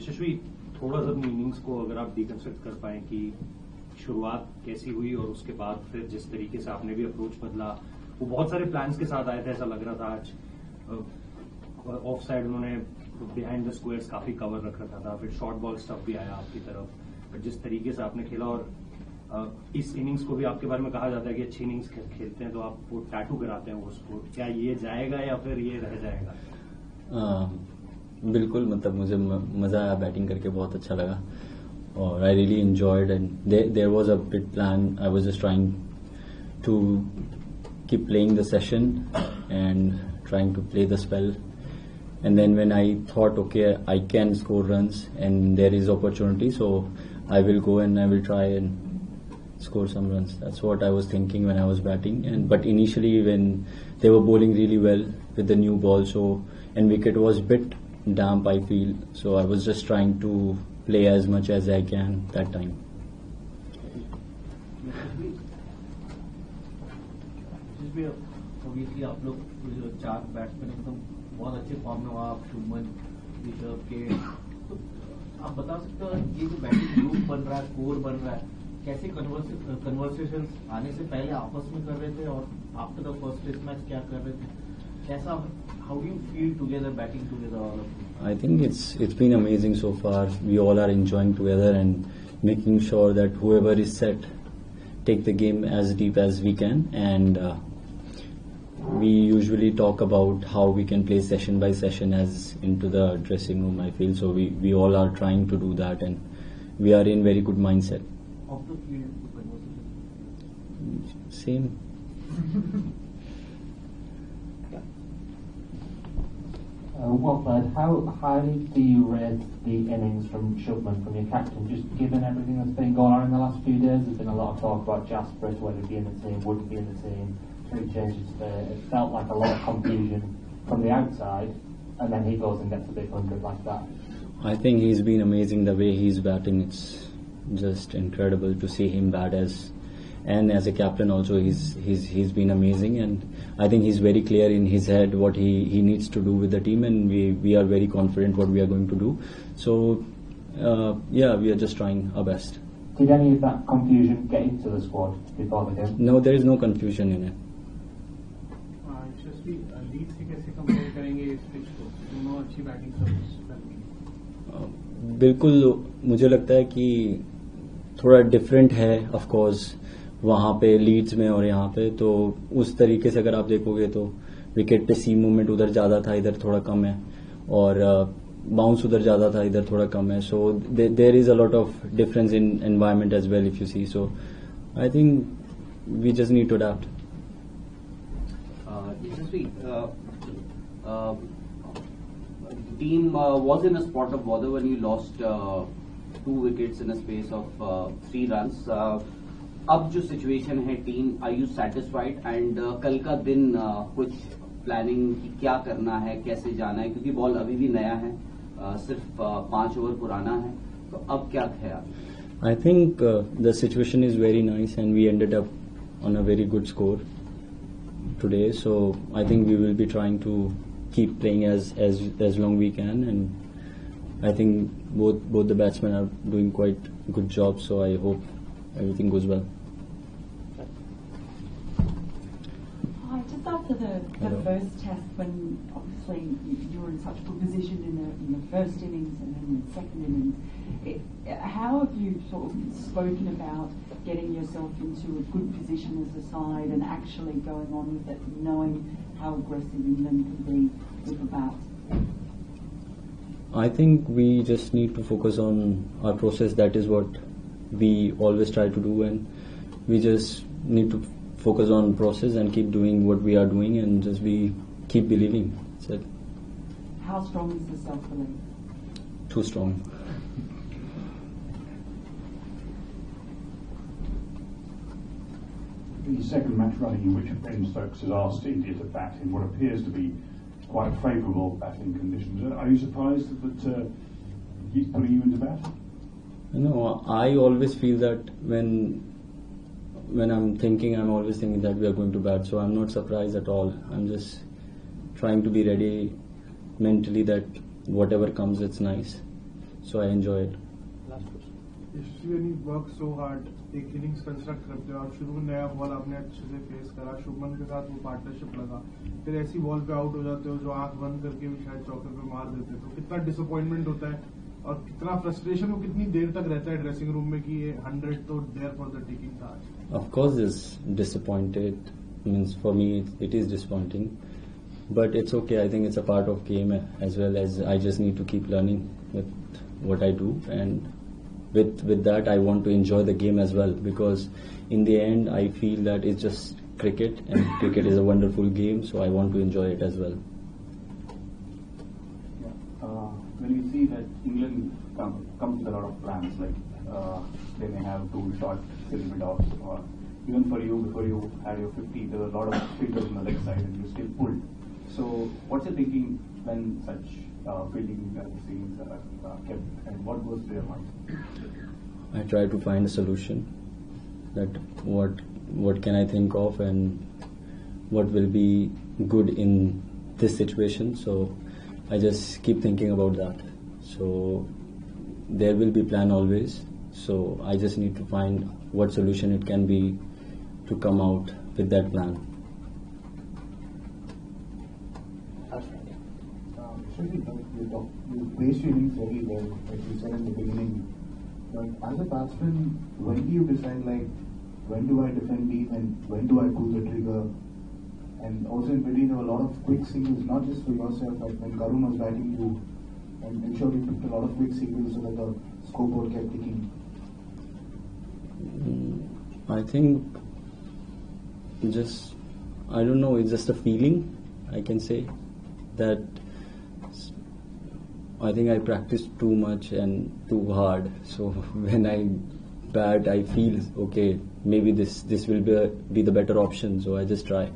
यशस्वी, थोड़ा सा इनिंग्स को अगर आप डिकंस्ट्रक्ट कर पाएं कि शुरुआत कैसी हुई और उसके बाद फिर जिस तरीके से आपने भी अप्रोच बदला, वो बहुत सारे प्लान्स के साथ आए थे, ऐसा लग रहा था आज ऑफ साइड उन्होंने बिहाइंड द स्क्वायर्स काफी कवर रख रखा था, फिर शॉर्ट बॉल स्टफ भी आया आपकी तरफ, बट जिस तरीके से आपने खेला और इस इनिंग्स को भी आपके बारे में कहा जाता है कि अच्छी इनिंग्स खेलते हैं तो आप वो टैटू कराते हैं वो स्कोर, क्या ये जाएगा या फिर ये रह जाएगा? बिल्कुल, मतलब मुझे मज़ा आया, बैटिंग करके बहुत अच्छा लगा और I really enjoyed and there was a bit plan. I was just trying to keep playing the session and trying to play the spell. And then when I thought, okay, I can score runs and there is opportunity, so I will go and I will try and score some runs. That's what I was thinking when I was batting. But initially when they were bowling really well with the new ball, and wicket was a bit damp, I feel, so I was just trying to play as much as I can that time. Obviously आप लोग चार batsman एकदम बहुत अच्छे form में, आप शुभमन, ऋषभ के, तो आप बता सकते हो ये जो बैटिंग ग्रुप बन रहा है, कोर बन रहा है, कैसे कन्वर्सेशन आने से पहले आपस में कर रहे थे और after the first test match क्या कर रहे थे, कैसा, how do you feel together, batting together all of you? I think it's been amazing so far. We all are enjoying together and making sure that whoever is set take the game as deep as we can, and we usually talk about how we can play session by session as into the dressing room, I feel. So we all are trying to do that and we are in very good mindset. Off the field conversation? Same. Watford, how highly do you rate the innings from Shubman, from your captain, just given everything that's been going on in the last few days? There's been a lot of talk about Jasper, whether he'd be in the team, wouldn't be in the team. Three changes today. It felt like a lot of confusion from the outside, and then he goes and gets a big 100 like that. I think he's been amazing the way he's batting. It's just incredible to see him bat and as a captain also he's been amazing, and I think he's very clear in his head what he needs to do with the team, and we are very confident what we are going to do. So yeah, we are just trying our best. Did any of that confusion get into the squad before the game? No, there is no confusion in it. Lead से कैसे compare करेंगे इस pitch को, दोनों अच्छी batting service? बिल्कुल, मुझे लगता है कि थोड़ा डिफरेंट है ऑफ कोर्स वहाँ पे लीड्स में और यहाँ पे, तो उस तरीके से अगर आप देखोगे तो विकेट पे सीम मूवमेंट उधर ज़्यादा था, इधर थोड़ा कम है, और बाउंस उधर ज़्यादा था, इधर थोड़ा कम है. So there is a lot of difference in environment as well if you see. So I think we just need to adapt. Team was in a spot of bother when you lost 2 wickets in a space of 3 runs. अब जो situation है team, are you satisfied? And कल का दिन कुछ planning की क्या करना है, कैसे जाना है, क्योंकि बॉल अभी भी नया है, सिर्फ 5 ओवर पुराना है, तो अब क्या ख्याल? I think the situation is very nice and we ended up on a very good score today, so I think we will be trying to keep playing as long we can, and I think both the batsmen are doing quite good job, so I hope everything goes well. Hi, just after the first test, when obviously you were in such good position in the first innings and then the second innings, how have you sort of spoken about getting yourself into a good position as a side and actually going on with it, knowing how aggressive England can be with the bat? I think we just need to focus on our process. That is what we always try to do, and we just need to focus on process and keep doing what we are doing and just keep believing. That's it. How strong is the self-belief? Too strong. The second match running in which Ben Stokes has asked India to bat in what appears to be quite favourable batting conditions. Are you surprised that he's putting you into bat? No, I always feel that when I'm thinking, I'm always thinking that we are going to bat, so I'm not surprised at all. I'm just trying to be ready mentally that whatever comes, it's nice. so I enjoy it. Last question. When you work so hard, एक innings construct करते हो आप, शुरू में नया ball आपने अच्छे से फेस करा, शुभमन के साथ वो पार्टनरशिप लगा, फिर ऐसी बॉल पे आउट हो जाते हो जो आंख बंद करके भी शायद चौके पे मार देते, तो कितना डिसअपॉइंटमेंट होता है और कितना फ्रस्ट्रेशन, वो कितनी देर तक रहता है ड्रेसिंग रूम में कि ये 100 तो देयर फॉर द टेकिंग था. Of course, it's disappointed. Means for me, it is disappointing, but it's okay. I think it's a part of game as well as I just need to keep learning with what I do, and with that I want to enjoy the game as well, because in the end I feel that it's just cricket and cricket is a wonderful game, so I want to enjoy it as well. When you see that England comes with a lot of plans, like they may have 2 short silver dogs, or even for you, before you had your 50, there were a lot of fielders on the leg side and you still pulled. So what's your thinking when such fielding scenes are kept, and what goes through your mind? I try to find a solution, that what can I think of and what will be good in this situation, so I just keep thinking about that. So there will be plan always, so I just need to find what solution it can be to come out with that plan. You placed your innings very well, like you said in the beginning. But as a batsman, when do you decide, like, when do I defend these and when do I pull the trigger? And also in between, there were a lot of quick singles, not just for yourself, but when Karun was batting you, and I'm sure you picked a lot of quick singles so that the scoreboard kept ticking. I think I don't know, it's just a feeling, I can say, that I think I practiced too much and too hard, so when I bat I feel okay, maybe this will be the better option, so I just try.